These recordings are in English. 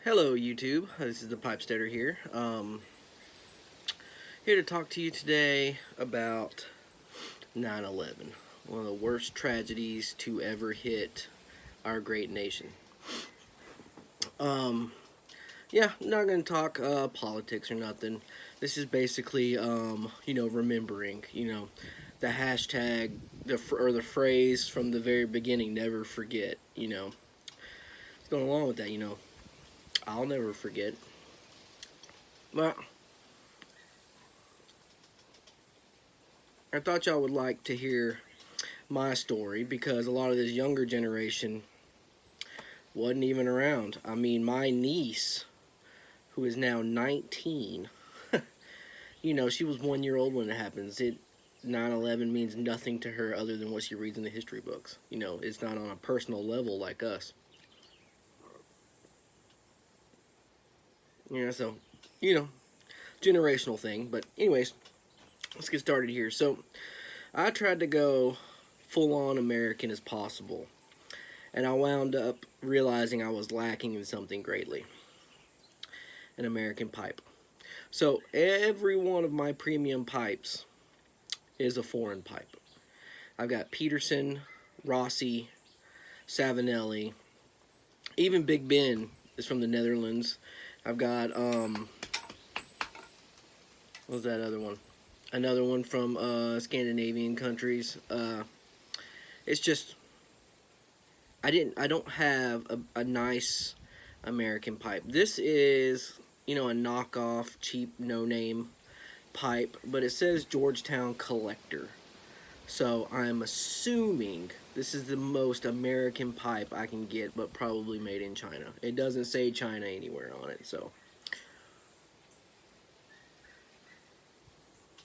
Hello YouTube, this is the Pipesteader here. Here to talk to you today about 9/11, one of the worst tragedies to ever hit our great nation. Yeah, not going to talk politics or nothing. This is basically, remembering, the hashtag, the phrase from the very beginning, never forget, Going along with that, I'll never forget. Well, I thought y'all would like to hear my story because a lot of this younger generation wasn't even around. I mean, my niece, who is now 19, she was 1 year old when it happens. 9/11 means nothing to her other than what she reads in the history books. It's not on a personal level like us. So, you know, generational thing. But anyways, let's get started here. So, I tried to go full on American as possible, and I wound up realizing I was lacking in something greatly: an American pipe. So every one of my premium pipes is a foreign pipe. I've got Peterson, Rossi, Savinelli, even Big Ben is from the Netherlands. I've got what was that other one? Another one from Scandinavian countries. It's just I don't have a nice American pipe. This is, a knockoff, cheap, no-name pipe, but it says Georgetown Collector. So I'm assuming this is the most American pipe I can get, but probably made in China. It doesn't say China anywhere on it, so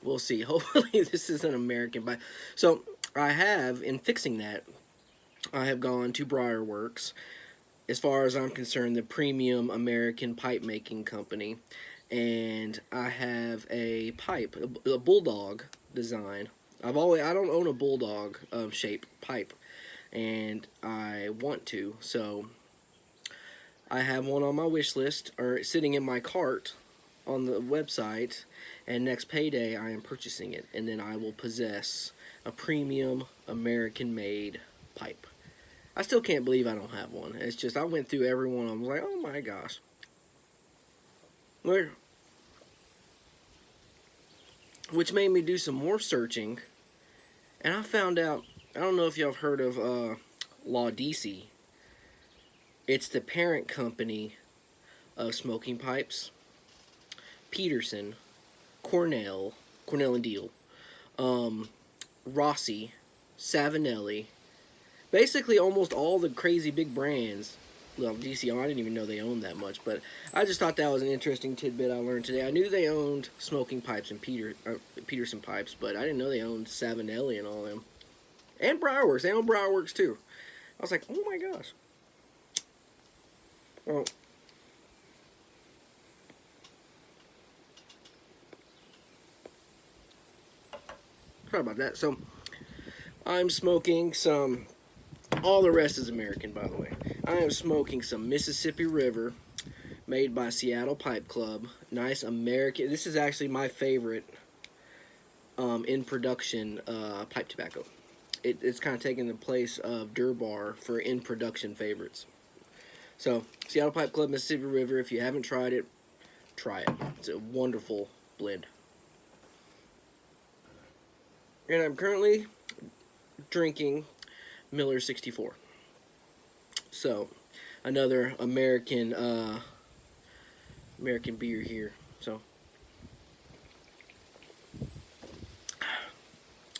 we'll see. Hopefully this is an American pipe. So in fixing that, I have gone to Briarworks. As far as I'm concerned, the premium American pipe making company, and I have a pipe, a bulldog design. I don't own a bulldog shape pipe, and I want to, so I have one on my wish list, or sitting in my cart on the website, and next payday I am purchasing it, and then I will possess a premium American made pipe. I still can't believe I don't have one. It's just, I went through every one of them. I was like, oh my gosh. Which made me do some more searching. And I found out, I don't know if y'all have heard of Laudisi. It's the parent company of smoking pipes. Peterson, Cornell and Deal, Rossi, Savinelli, basically almost all the crazy big brands. Well, DCO, I didn't even know they owned that much, but I just thought that was an interesting tidbit I learned today. I knew they owned smoking pipes and Peterson pipes, but I didn't know they owned Savinelli and all of them. And Briarworks. They own Briarworks too. I was like, oh my gosh. Well, sorry about that. So, I'm smoking some, all the rest is American, by the way. I am smoking some Mississippi River, made by Seattle Pipe Club. Nice American. This is actually my favorite in production pipe tobacco. It's kind of taking the place of Durbar for in production favorites. So, Seattle Pipe Club Mississippi River. If you haven't tried it, try it. It's a wonderful blend. And I'm currently drinking Miller 64. So, another American beer here. So,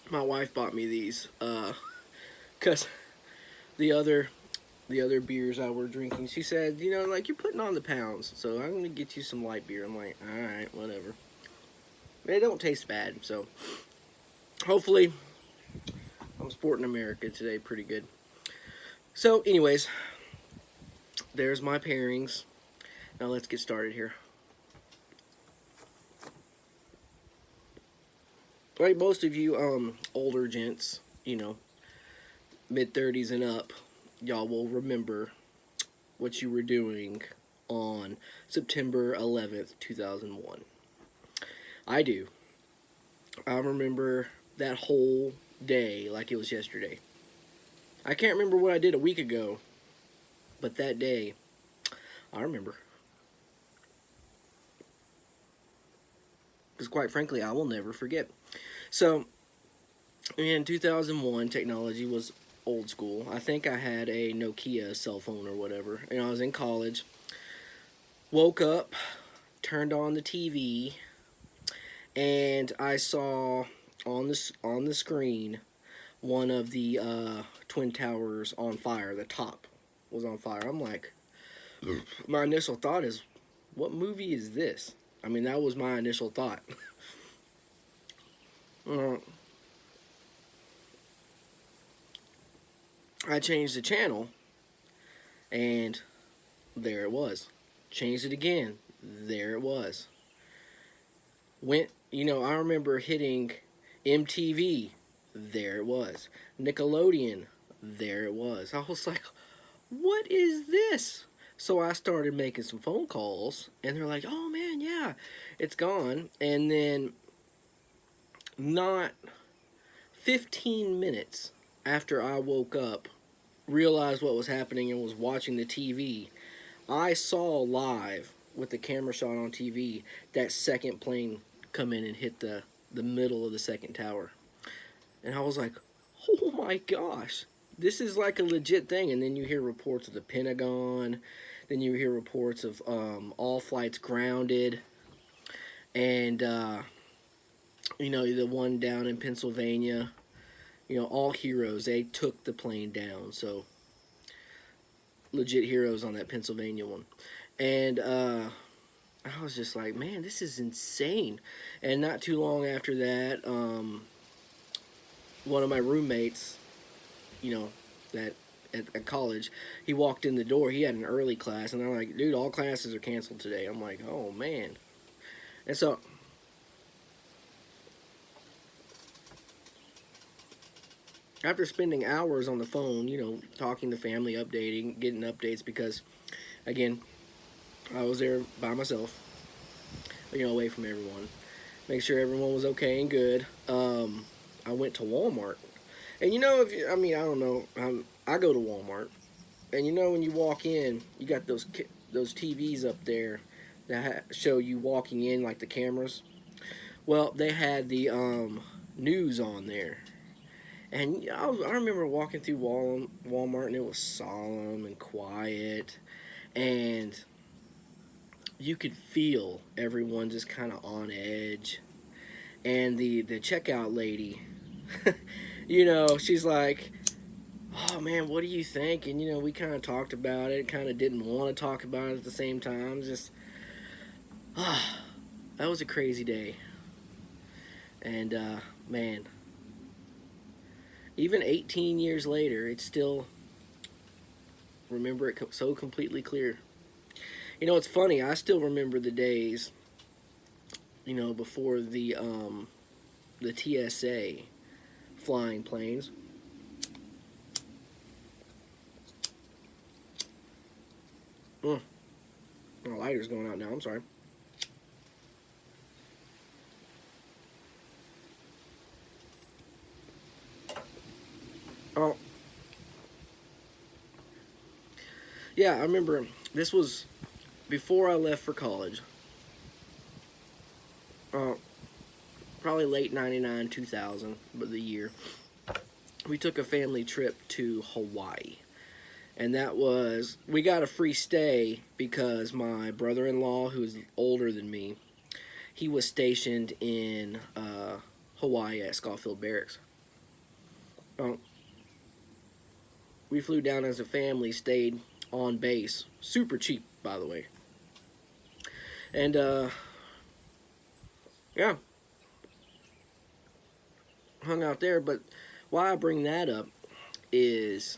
my wife bought me these because the other beers I were drinking, she said, like, you're putting on the pounds, so I'm gonna get you some light beer. I'm like, all right, whatever. They don't taste bad, so hopefully I'm sporting America today pretty good. So, anyways, there's my pairings. Now let's get started here. Like most of you older gents, mid-30s and up, y'all will remember what you were doing on September 11th, 2001. I do. I remember that whole day like it was yesterday. I can't remember what I did a week ago, but that day, I remember. Because quite frankly, I will never forget. So, in 2001, technology was old school. I think I had a Nokia cell phone or whatever. And I was in college. Woke up, turned on the TV, and I saw on the screen one of the twin towers on fire. The top was on fire. I'm like, my initial thought is, what movie is this? I mean, that was my initial thought. uh, I changed the channel, and there it was. Changed it again. There it was. I remember hitting MTV. There it was. Nickelodeon. There it was. I was like, what is this? So I started making some phone calls, and they're like, oh man, yeah, it's gone. And then, not 15 minutes after I woke up, realized what was happening, and was watching the TV, I saw live with the camera shot on TV that second plane come in and hit the middle of the second tower. And I was like, oh my gosh, this is like a legit thing. And then you hear reports of the Pentagon, then you hear reports of all flights grounded, and the one down in Pennsylvania, all heroes, they took the plane down. So legit heroes on that Pennsylvania one. And I was just like, man, this is insane. And not too long after that, one of my roommates, that at college, he walked in the door. He had an early class, and I'm like, dude, all classes are canceled today. I'm like, oh man. And so after spending hours on the phone, talking to family, updating, getting updates, because again, I was there by myself, away from everyone, make sure everyone was okay and good. I went to Walmart, and I don't know, I go to Walmart, and when you walk in, you got those TVs up there that show you walking in, like the cameras. Well, they had the news on there, and I remember walking through Walmart, and it was solemn and quiet, and you could feel everyone just kind of on edge. And the checkout lady, she's like, oh man, what do you think? And we kind of talked about it, kind of didn't want to talk about it at the same time. Just, that was a crazy day. And man, even 18 years later, it's still, remember it so completely clear. It's funny, I still remember the days, before the TSA flying planes. My lighter's going out now, I'm sorry. Oh. Yeah, I remember this was before I left for college. Probably late 99, 2000, but the year. We took a family trip to Hawaii. And we got a free stay because my brother-in-law, who is older than me, he was stationed in Hawaii at Schofield Barracks. We flew down as a family, stayed on base. Super cheap, by the way. And, yeah. Hung out there, but why I bring that up is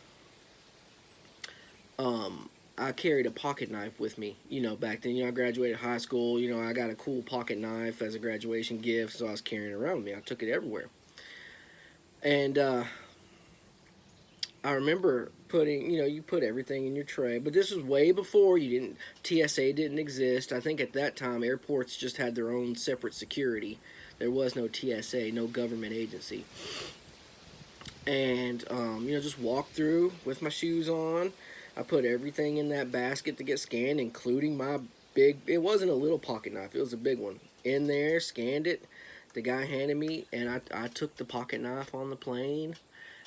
I carried a pocket knife with me, back then. I graduated high school, I got a cool pocket knife as a graduation gift, so I was carrying it around with me. I took it everywhere. And I remember putting, you put everything in your tray. But this was way before TSA didn't exist. I think at that time airports just had their own separate security. There was no TSA, no government agency. And just walk through with my shoes on. I put everything in that basket to get scanned, including my big. It wasn't a little pocket knife; it was a big one. In there, scanned it. The guy handed me, and I took the pocket knife on the plane,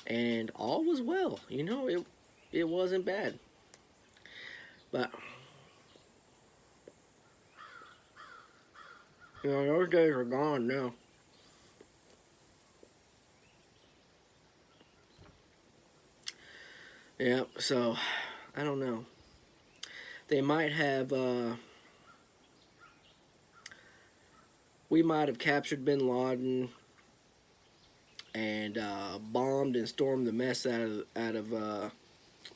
and all was well. It wasn't bad. But those days are gone now. Yeah, so I don't know. They might have. We might have captured Bin Laden and bombed and stormed the mess out of the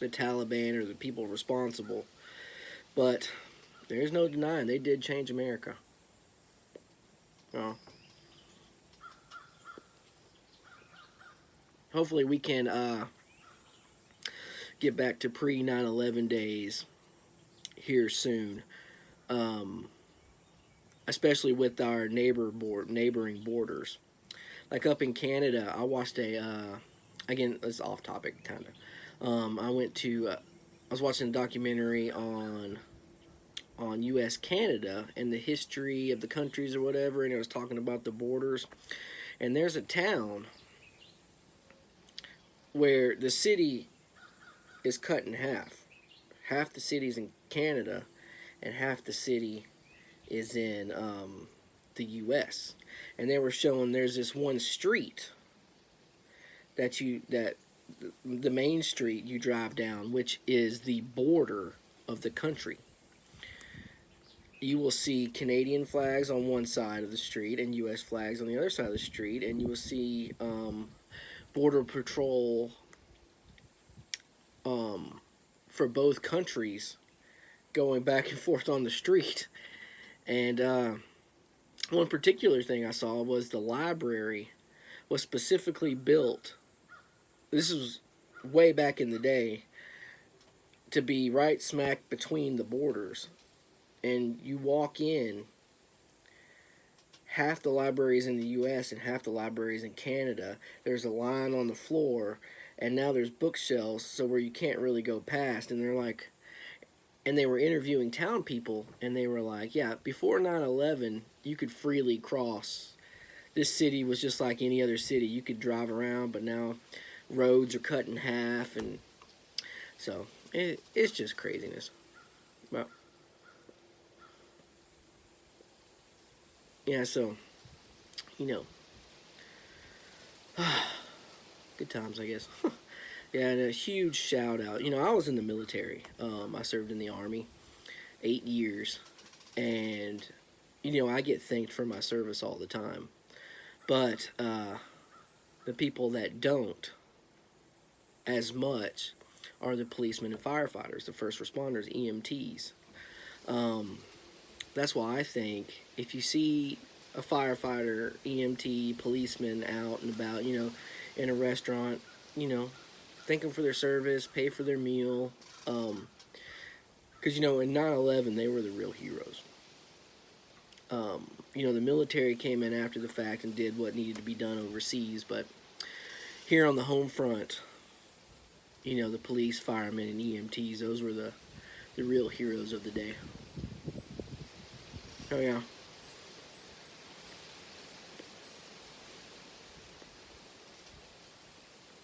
Taliban or the people responsible. But there's no denying they did change America. Oh. Hopefully we can get back to pre 9/11 days here soon, especially with our neighboring borders. Like up in Canada, I watched again, it's off topic kind of. I was watching a documentary on U.S. Canada and the history of the countries or whatever, and it was talking about the borders. And there's a town where the city is cut in half. Half the city's in Canada, and half the city is in the U.S. And they were showing there's this one street that the main street you drive down, which is the border of the country. You will see Canadian flags on one side of the street and U.S. flags on the other side of the street, and you will see border patrol for both countries going back and forth on the street. And one particular thing I saw was the library was specifically built. This was way back in the day, to be right smack between the borders. And you walk in, half the libraries in the U.S. and half the libraries in Canada. There's a line on the floor, and now there's bookshelves, so where you can't really go past. And they were interviewing town people, and they were like, yeah, before 9/11, you could freely cross. This city was just like any other city. You could drive around, but now roads are cut in half, and so it's just craziness. But yeah, so good times, I guess. Yeah, and a huge shout out. I was in the military. I served in the Army 8 years, and I get thanked for my service all the time. But the people that don't as much are the policemen and firefighters, the first responders, EMTs. That's why I think if you see a firefighter, EMT, policeman out and about, in a restaurant, thank them for their service, pay for their meal. Because, in 9/11, they were the real heroes. The military came in after the fact and did what needed to be done overseas, but here on the home front, the police, firemen, and EMTs, those were the real heroes of the day. Oh, yeah.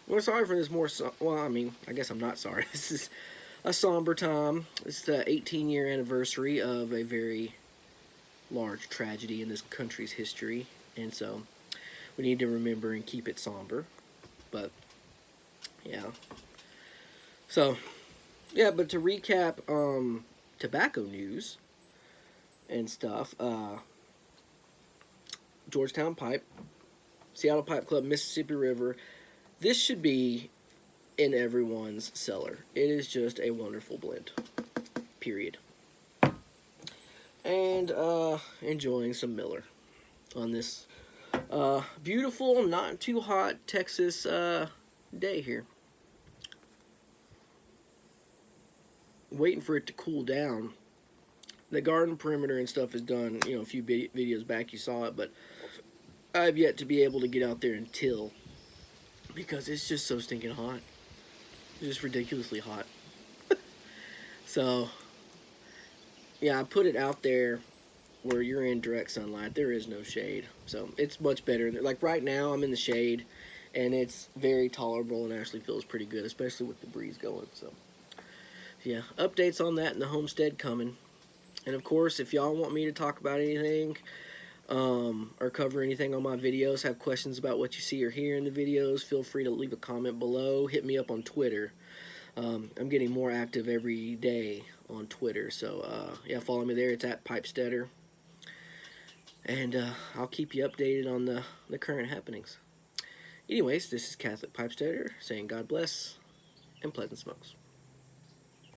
Well, sorry for this I guess I'm not sorry. This is a somber time. It's the 18-year anniversary of a very large tragedy in this country's history, and so we need to remember and keep it somber. But yeah. So yeah, but to recap, tobacco news and stuff. Georgetown Pipe, Seattle Pipe Club, Mississippi River. This should be in everyone's cellar. It is just a wonderful blend. Period. And enjoying some Miller on this beautiful, not too hot Texas day here. waiting for it to cool down. The garden perimeter and stuff is done. A few videos back you saw it, but I've yet to be able to get out there and till because it's just so stinking hot. It's just ridiculously hot. So, yeah, I put it out there where you're in direct sunlight. There is no shade, so it's much better. Like right now, I'm in the shade, and it's very tolerable and actually feels pretty good, especially with the breeze going. So, yeah, updates on that and the homestead coming. And of course, if y'all want me to talk about anything or cover anything on my videos, have questions about what you see or hear in the videos, feel free to leave a comment below. Hit me up on Twitter. I'm getting more active every day on Twitter, so yeah, follow me there. It's at Pipesteader. And I'll keep you updated on the current happenings. Anyways, this is Catholic Pipesteader saying God bless and pleasant smokes.